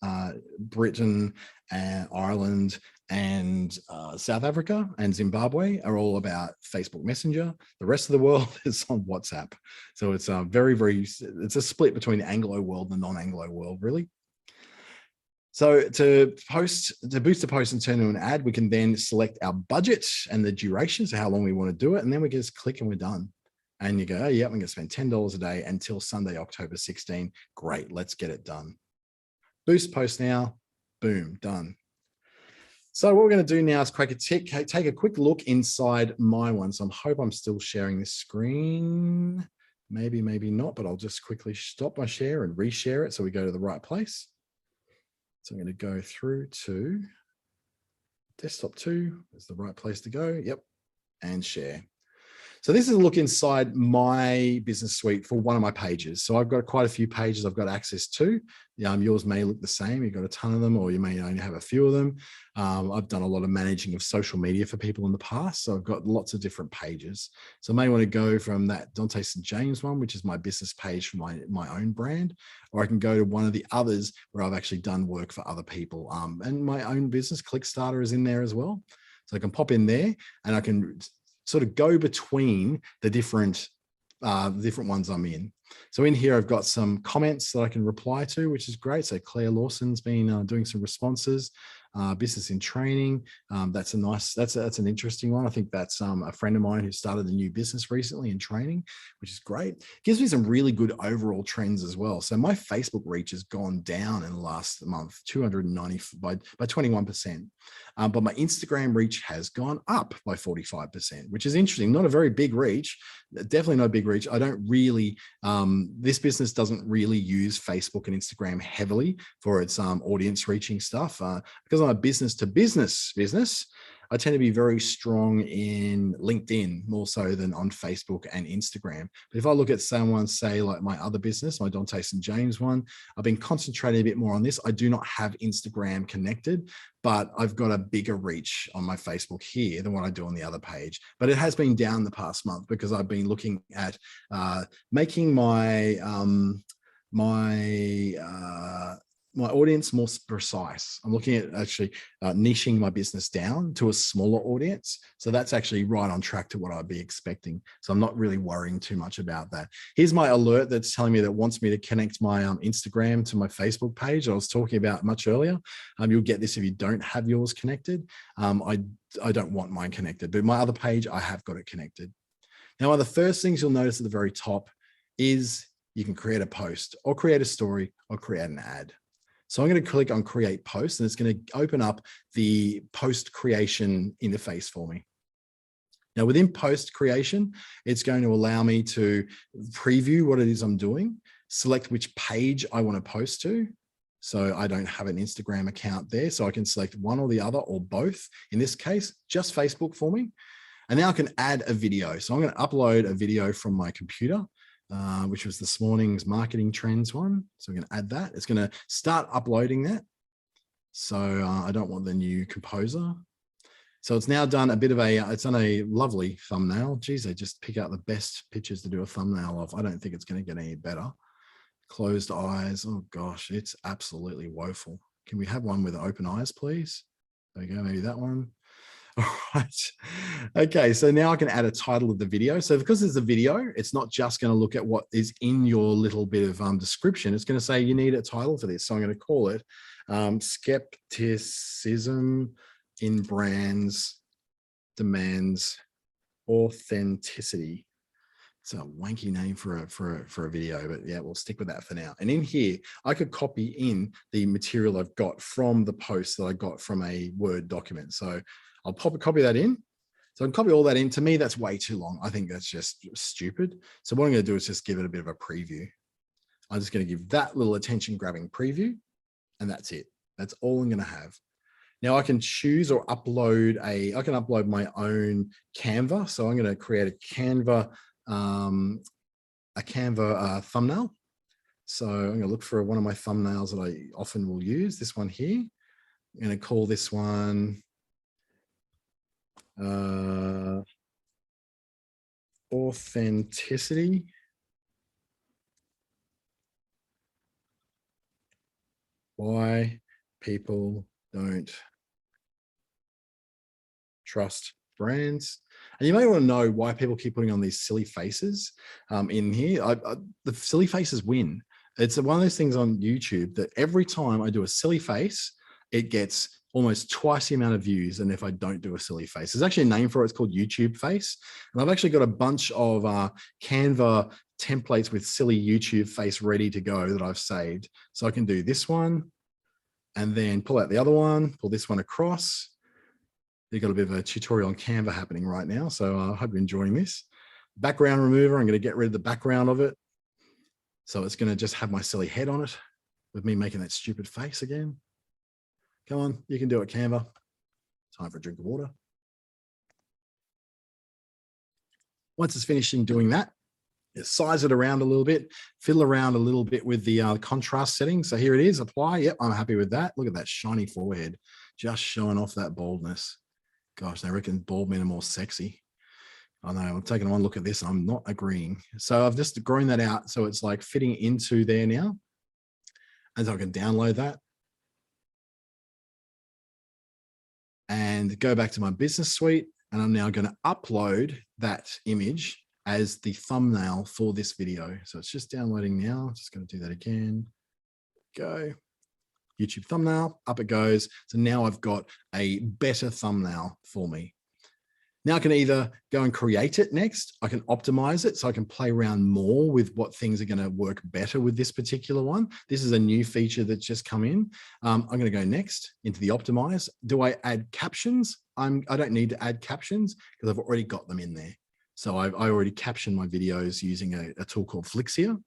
Britain, Ireland, and South Africa and Zimbabwe are all about Facebook Messenger. The rest of the world is on WhatsApp. So it's it's a split between the Anglo world and the non-Anglo world, really. So to boost a post and turn into an ad, we can then select our budget and the duration, so how long we want to do it, and then we can just click and we're done. And you go, oh, yeah, I'm going to spend $10 a day until Sunday, October 16. Great, let's get it done. Boost post now, boom, done. So what we're going to do now is take a quick look inside my one. So I hope I'm still sharing this screen. Maybe not, but I'll just quickly stop my share and reshare it so we go to the right place. So I'm going to go through to desktop 2. Is the right place to go. Yep. And share. So this is a look inside my business suite for one of my pages. So I've got quite a few pages I've got access to. Yours may look the same. You've got a ton of them, or you may only have a few of them. I've done a lot of managing of social media for people in the past. So I've got lots of different pages. So I may want to go from that Dante St James one, which is my business page for my own brand, or I can go to one of the others where I've actually done work for other people. And my own business, Clickstarter, is in there as well. So I can pop in there and I can sort of go between the different ones I'm in. So in here, I've got some comments that I can reply to, which is great. So Claire Lawson's been doing some responses. Business in training. That's an interesting one. I think that's a friend of mine who started a new business recently in training, which is great. Gives me some really good overall trends as well. So my Facebook reach has gone down in the last month, 290 by 21%. But my Instagram reach has gone up by 45%, which is interesting. Not a very big reach, definitely not a big reach. I don't really, this business doesn't really use Facebook and Instagram heavily for its audience reaching stuff because I'm a business to business, I tend to be very strong in LinkedIn more so than on Facebook and Instagram. But if I look at someone, say like my other business, my Dante St James one, I've been concentrating a bit more on this. I do not have Instagram connected, but I've got a bigger reach on my Facebook here than what I do on the other page. But it has been down the past month because I've been looking at making my my audience more precise. I'm looking at actually niching my business down to a smaller audience. So that's actually right on track to what I'd be expecting. So I'm not really worrying too much about that. Here's my alert that's telling me that wants me to connect my Instagram to my Facebook page I was talking about much earlier. You'll get this if you don't have yours connected. I don't want mine connected, but my other page, I have got it connected. Now, one of the first things you'll notice at the very top is you can create a post or create a story or create an ad. So I'm going to click on create post and it's going to open up the post creation interface for me. Now within post creation, it's going to allow me to preview what it is I'm doing, select which page I want to post to. So I don't have an Instagram account there. So I can select one or the other or both. In this case, just Facebook for me. And now I can add a video. So I'm going to upload a video from my computer. Which was this morning's marketing trends one. So we're going to add that. It's going to start uploading that. So I don't want the new composer. So it's now done a bit of it's done a lovely thumbnail. Geez, they just pick out the best pictures to do a thumbnail of. I don't think it's going to get any better. Closed eyes. Oh gosh, it's absolutely woeful. Can we have one with open eyes, please? There we go, maybe that one. All right. Okay, so now I can add a title of the video. So because there's a video, it's not just going to look at what is in your little bit of description. It's going to say you need a title for this. So I'm going to call it Skepticism in Brands Demands Authenticity. It's a wanky name for a video, but yeah, we'll stick with that for now. And in here, I could copy in the material I've got from the post that I got from a Word document. So I'll copy that in. So I can copy all that in. To me, that's way too long. I think that's just stupid. So what I'm going to do is just give it a bit of a preview. I'm just going to give that little attention grabbing preview, and that's it. That's all I'm going to have. Now I can choose or upload I can upload my own Canva. So I'm going to create a Canva thumbnail. So I'm going to look for one of my thumbnails that I often will use. This one here. I'm going to call this one authenticity. Why people don't trust brands. And you may want to know why people keep putting on these silly faces in here. The silly faces win. It's one of those things on YouTube that every time I do a silly face, it gets almost twice the amount of views than if I don't do a silly face. There's actually a name for it. It's called YouTube face. And I've actually got a bunch of Canva templates with silly YouTube face ready to go that I've saved. So I can do this one and then pull out the other one, pull this one across. You've got a bit of a tutorial on Canva happening right now. So I hope you're enjoying this. Background remover, I'm going to get rid of the background of it. So it's going to just have my silly head on it with me making that stupid face again. Come on, you can do it, Canva. Time for a drink of water. Once it's finishing doing that, size it around a little bit, fiddle around a little bit with the contrast settings. So here it is, apply. Yep, I'm happy with that. Look at that shiny forehead, just showing off that baldness. Gosh, they reckon bald men are more sexy. I know, I'm taking one look at this and I'm not agreeing. So I've just grown that out. So it's like fitting into there now. And so I can download that. And go back to my business suite. And I'm now going to upload that image as the thumbnail for this video. So it's just downloading now. Just going to do that again. Go. YouTube thumbnail, up it goes. So now I've got a better thumbnail for me. Now I can either go and create it next. I can optimize it so I can play around more with what things are going to work better with this particular one. This is a new feature that's just come in. I'm going to go next into the optimize. Do I add captions? I don't need to add captions because I've already got them in there. So I already caption my videos using a tool called Flixia.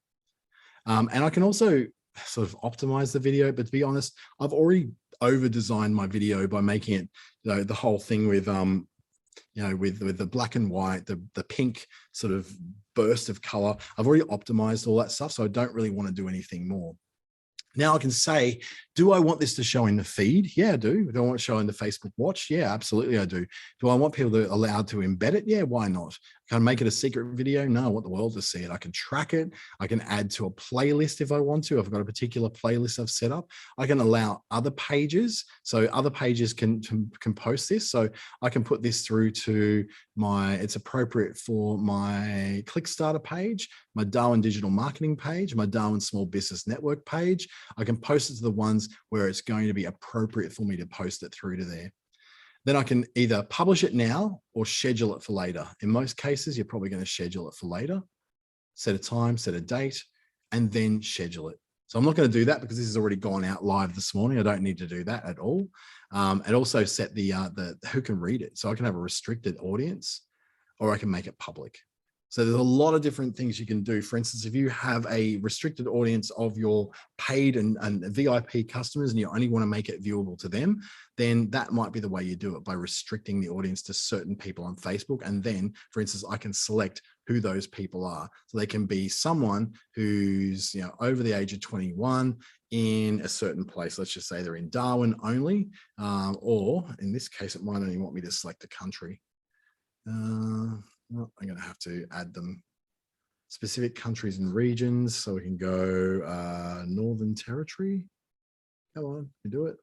And I can also sort of optimize the video, but to be honest, I've already over designed my video by making it, the whole thing with, with the black and white, the pink sort of burst of color. I've already optimized all that stuff, so I don't really want to do anything more. Now I can say, do I want this to show in the feed? Yeah, I do. Do I want it to show in the Facebook watch? Yeah, absolutely I do. Do I want people to allowed to embed it? Yeah, why not? Can I make it a secret video? No, I want the world to see it. I can track it. I can add to a playlist if I want to. I've got a particular playlist I've set up. I can allow other pages. So other pages can post this. So I can put this through to it's appropriate for my Clickstarter page, my Darwin Digital Marketing page, my Darwin Small Business Network page. I can post it to the ones where it's going to be appropriate for me to post it through to there. Then I can either publish it now or schedule it for later. In most cases, you're probably going to schedule it for later. Set a time, set a date, and then schedule it. So I'm not going to do that because this has already gone out live this morning. I don't need to do that at all. And also set the who can read it. So I can have a restricted audience, or I can make it public. So there's a lot of different things you can do. For instance, if you have a restricted audience of your paid and VIP customers and you only want to make it viewable to them, then that might be the way you do it, by restricting the audience to certain people on Facebook. And then, for instance, I can select who those people are. So they can be someone who's over the age of 21 in a certain place. Let's just say they're in Darwin only, or in this case, it might only want me to select a country. Well, I'm going to have to add them specific countries and regions. So we can go Northern Territory. Come on, you do it.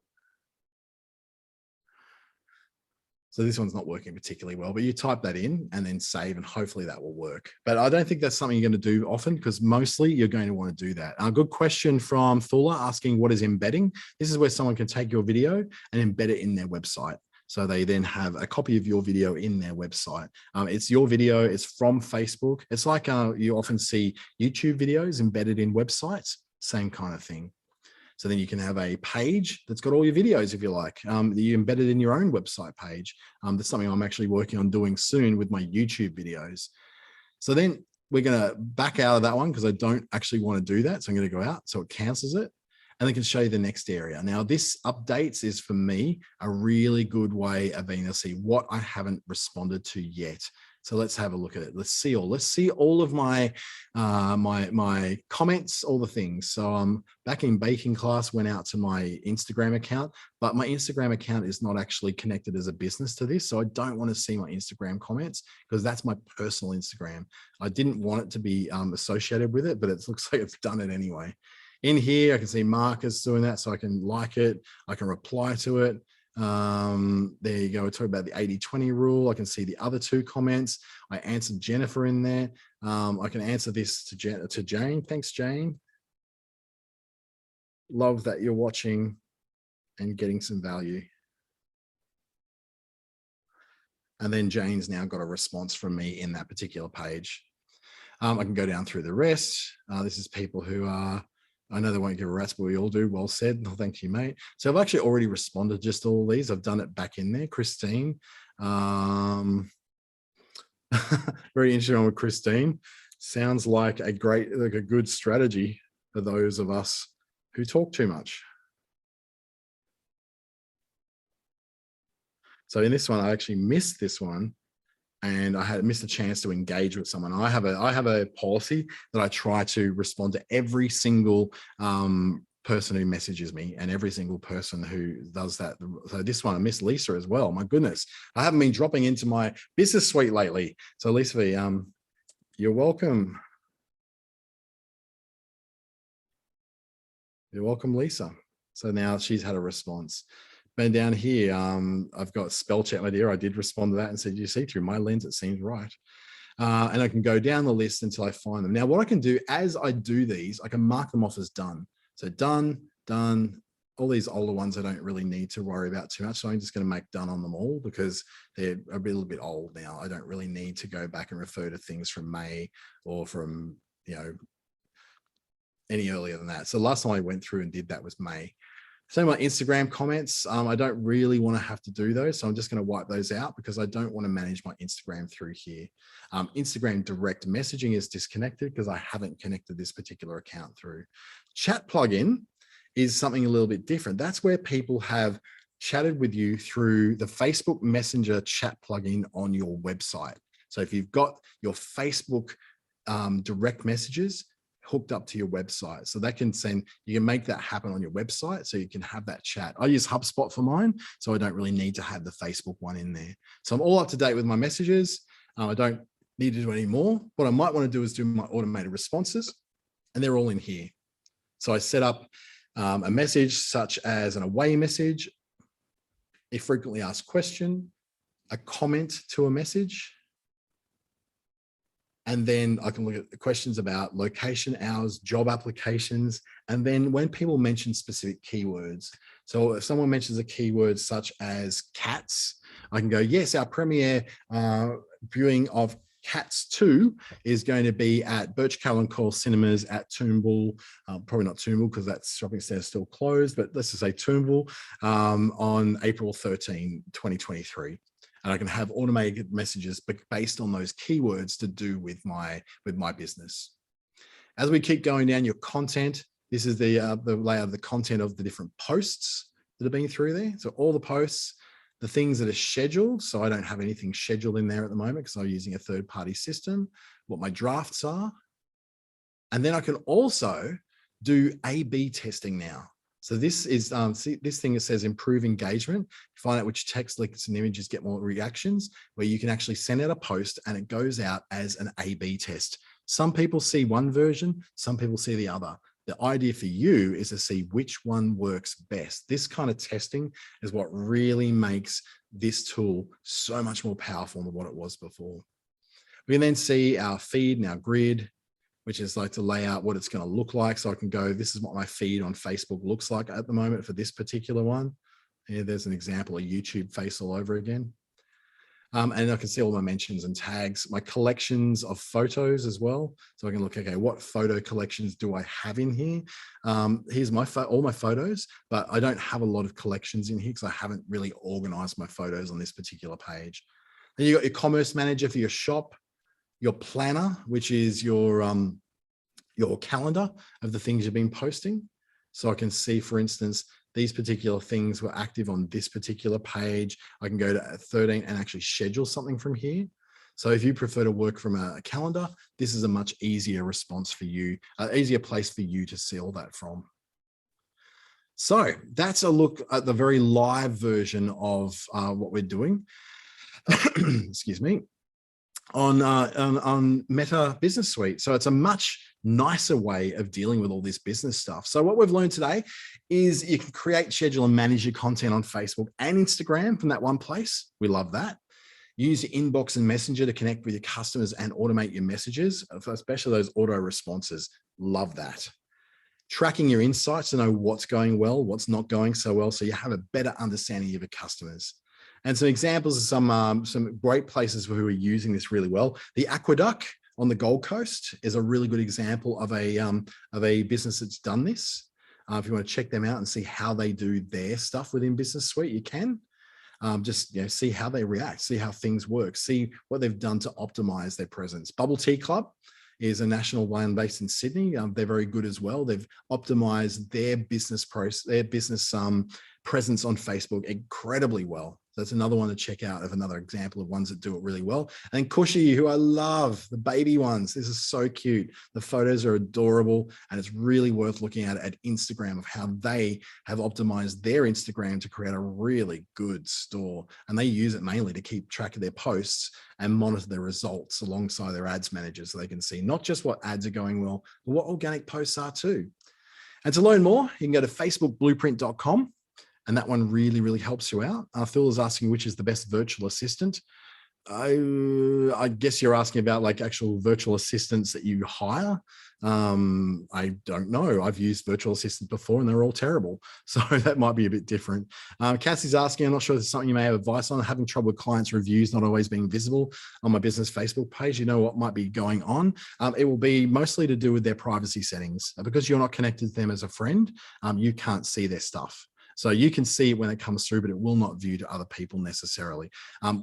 So this one's not working particularly well, but you type that in and then save, and hopefully that will work. But I don't think that's something you're going to do often, because mostly you're going to want to do that. A good question from Thula asking, what is embedding? This is where someone can take your video and embed it in their website. So they then have a copy of your video in their website. It's your video, it's from Facebook. It's like you often see YouTube videos embedded in websites, same kind of thing. So then you can have a page that's got all your videos, if you like. You embed it in your own website page. That's something I'm actually working on doing soon with my YouTube videos. So then we're gonna back out of that one because I don't actually want to do that. So I'm gonna go out, so it cancels it. And I can show you the next area. Now, this updates is, for me, a really good way of being able to see what I haven't responded to yet. So let's have a look at it. Let's see all of my my comments, all the things. So back in baking class, went out to my Instagram account, but my Instagram account is not actually connected as a business to this. So I don't want to see my Instagram comments because that's my personal Instagram. I didn't want it to be associated with it, but it looks like it's done it anyway. In here, I can see Marcus doing that, so I can like it. I can reply to it. There you go. We talk about the 80-20 rule. I can see the other two comments. I answered Jennifer in there. I can answer this to Jane. Thanks, Jane. Love that you're watching and getting some value. And then Jane's now got a response from me in that particular page. I can go down through the rest. This is people who are, I know they won't give a rat's, but we all do. Well said. Oh, thank you, mate. So I've actually already responded to just all these. I've done it back in there. Christine. Very interesting with Christine. Sounds like a good strategy for those of us who talk too much. So in this one, I actually missed this one. And I had missed a chance to engage with someone. I have a policy that I try to respond to every single person who messages me and every single person who does that. So this one, I missed Lisa as well. My goodness, I haven't been dropping into my business suite lately. So Lisa, you're welcome. You're welcome, Lisa. So now she's had a response. And down here, I've got spell check, my dear. I did respond to that and said, you see, through my lens, it seems right. And I can go down the list until I find them. Now, what I can do as I do these, I can mark them off as done. So done, done. All these older ones I don't really need to worry about too much. So I'm just going to make done on them all because they're a little bit old now. I don't really need to go back and refer to things from May or from, any earlier than that. So last time I went through and did that was May. So my Instagram comments, I don't really want to have to do those. So I'm just going to wipe those out because I don't want to manage my Instagram through here. Instagram direct messaging is disconnected because I haven't connected this particular account through. Chat plugin is something a little bit different. That's where people have chatted with you through the Facebook Messenger chat plugin on your website. So if you've got your Facebook direct messages hooked up to your website, so that can send, you can make that happen on your website, so you can have that chat. I use HubSpot for mine, so I don't really need to have the Facebook one in there. So I'm all up to date with my messages. I don't need to do any more. What I might want to do is do my automated responses, and they're all in here. So I set up a message such as an away message, a frequently asked question, a comment to a message, and then I can look at the questions about location, hours, job applications, and then when people mention specific keywords. So if someone mentions a keyword such as cats, I can go, yes, our premiere viewing of Cats 2 is going to be at Birch Callan Call Cinemas at Toombul, probably not Toombul because that shopping centre is still closed, but let's just say Toombul on April 13, 2023. And I can have automated messages based on those keywords to do with my business. As we keep going down your content, this is the layout of the content of the different posts that have been through there. So all the posts, the things that are scheduled. So I don't have anything scheduled in there at the moment because I'm using a third-party system, what my drafts are. And then I can also do A/B testing now. So this is, see this thing that says improve engagement, find out which text, links and images get more reactions, where you can actually send out a post and it goes out as an A/B test. Some people see one version, some people see the other. The idea for you is to see which one works best. This kind of testing is what really makes this tool so much more powerful than what it was before. We can then see our feed and our grid, which is like to lay out what it's going to look like. So I can go, this is what my feed on Facebook looks like at the moment for this particular one. Here, there's an example of YouTube face all over again. And I can see all my mentions and tags, my collections of photos as well. So I can look, okay, what photo collections do I have in here? Here's my all my photos, but I don't have a lot of collections in here because I haven't really organized my photos on this particular page. Then you got your commerce manager for your shop, your planner, which is your calendar of the things you've been posting. So I can see, for instance, these particular things were active on this particular page. I can go to 13 and actually schedule something from here. So if you prefer to work from a calendar, this is a much easier response for you, an easier place for you to see all that from. So that's a look at the very live version of what we're doing. Excuse me. On Meta Business Suite. So it's a much nicer way of dealing with all this business stuff. So what we've learned today is you can create, schedule, and manage your content on Facebook and Instagram from that one place. We love that. Use your inbox and messenger to connect with your customers and automate your messages, especially those auto responses. Love that. Tracking your insights to know what's going well, what's not going so well, so you have a better understanding of your customers. And some examples of some great places who are using this really well. The Aqueduct on the Gold Coast is a really good example of a business that's done this. If you want to check them out and see how they do their stuff within Business Suite, you can. Just see how they react, see how things work, see what they've done to optimize their presence. Bubble Tea Club is a national one based in Sydney. They're very good as well. They've optimized their business presence on Facebook incredibly well. So that's another one to check out of another example of ones that do it really well. And Cushy, who I love, the baby ones. This is so cute. The photos are adorable, and it's really worth looking at Instagram of how they have optimized their Instagram to create a really good store. And they use it mainly to keep track of their posts and monitor their results alongside their ads manager, so they can see not just what ads are going well, but what organic posts are too. And to learn more, you can go to facebookblueprint.com. And that one really, really helps you out. Phil is asking which is the best virtual assistant. I guess you're asking about like actual virtual assistants that you hire. I don't know. I've used virtual assistants before and they're all terrible. So that might be a bit different. Cassie's asking, I'm not sure if there's something you may have advice on. Having trouble with clients' reviews not always being visible on my business Facebook page. You know what might be going on? It will be mostly to do with their privacy settings. Because you're not connected to them as a friend, you can't see their stuff. So you can see it when it comes through, but it will not view to other people necessarily.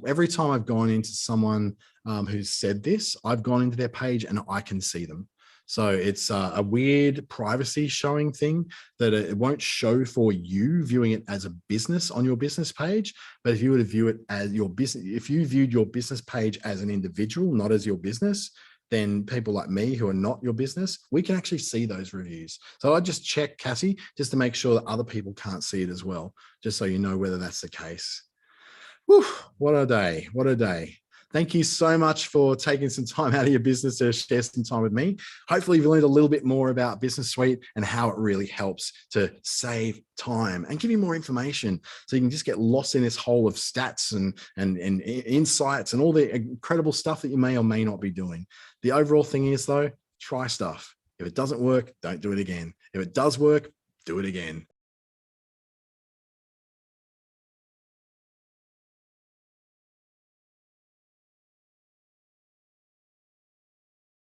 Every time I've gone into someone who's said this, I've gone into their page and I can see them. So it's a weird privacy showing thing that it won't show for you viewing it as a business on your business page. But if you were to view it as your business, if you viewed your business page as an individual, not as your business, then people like me who are not your business, we can actually see those reviews. So I just check, Cassie, just to make sure that other people can't see it as well, just so you know whether that's the case. Whew, what a day. What a day. Thank you so much for taking some time out of your business to share some time with me. Hopefully you've learned a little bit more about Business Suite and how it really helps to save time and give you more information so you can just get lost in this hole of stats and insights and all the incredible stuff that you may or may not be doing. The overall thing is though, try stuff. If it doesn't work, don't do it again. If it does work, do it again.